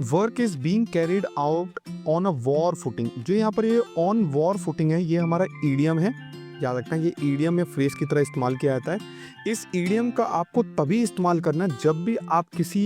Work is being carried out on a war footing. जो यहाँ पर ये ऑन वॉर फुटिंग है, ये हमारा ईडियम है। याद रखना, ये ईडियम या फ्रेज की तरह इस्तेमाल किया जाता है। इस ईडियम का आपको तभी इस्तेमाल करना है जब भी आप किसी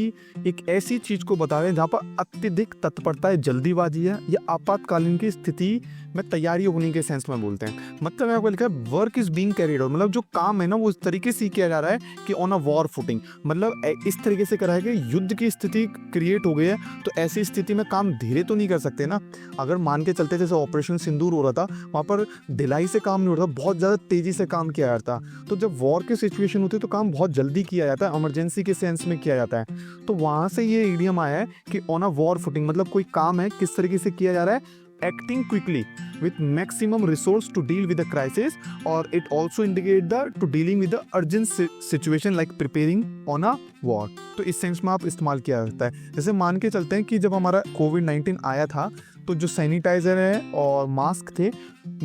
एक ऐसी चीज को बता रहे हैं जहाँ पर अत्यधिक तत्परता है, जल्दीबाजी है, या आपातकालीन की स्थिति में तैयारी होने के सेंस में बोलते हैं। मतलब यहाँ पर लिखा है work is being carried out, मतलब जो काम है ना वो इस तरीके से किया जा रहा है कि ऑन अ वॉर फुटिंग, मतलब इस तरीके से करा है कि युद्ध की स्थिति क्रिएट हो गई है। तो ऐसी स्थिति में काम धीरे तो नहीं कर सकते ना। अगर मान के चलते जैसे ऑपरेशन सिंदूर हो रहा था, वहाँ पर ढिलाई से काम नहीं हो रहा था, बहुत ज़्यादा तेजी से काम किया जाता। तो जब वॉर की सिचुएशन होती है तो काम बहुत जल्दी किया जाता है, इमरजेंसी के सेंस में किया जाता है। तो वहाँ से ये इडियम आया है कि ऑन अ वॉर फुटिंग, मतलब कोई काम है किस तरीके से किया जा रहा है, acting quickly with maximum resource to deal with the crisis, or it also indicate the to dealing with the urgent situation like preparing on a war। तो इस सेंस में आप इस्तेमाल किया जाता है। जैसे मान के चलते हैं कि जब हमारा कोविड-19 आया था तो जो सैनिटाइजर है और मास्क थे,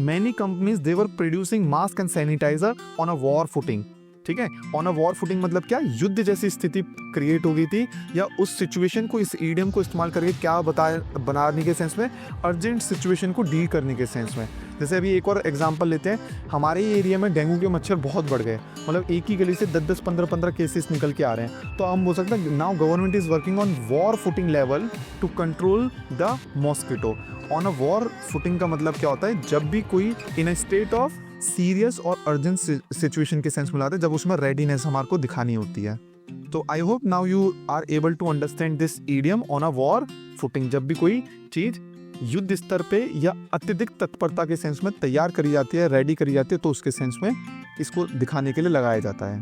many companies they were producing mask and sanitizer on a war footing। ठीक है, ऑन अ वॉर फुटिंग मतलब क्या, युद्ध जैसी स्थिति क्रिएट हो गई थी, या उस सिचुएशन को इस ईडियम को इस्तेमाल करके क्या बनाने के सेंस में, अर्जेंट सिचुएशन को डील करने के सेंस में। जैसे अभी एक और एग्जांपल लेते हैं, हमारे एरिया में डेंगू के मच्छर बहुत बढ़ गए, मतलब एक ही गली से 10-10, 15-15 केसेस निकल के आ रहे हैं। तो हम बोल सकते हैं now government is working on war footing level to control the mosquito. On a war footing का मतलब क्या होता है, जब भी कोई in a state of serious और अर्जेंट सिचुएशन के सेंस में लाते हैं, जब उसमें रेडीनेस हमारे को दिखानी होती है। तो I hope now you are able to understand this idiom on a war footing. जब भी कोई चीज युद्ध स्तर पे या अत्यधिक तत्परता के सेंस में तैयार करी जाती है, रेडी करी जाती है, तो उसके सेंस में इसको दिखाने के लिए लगाया जाता है।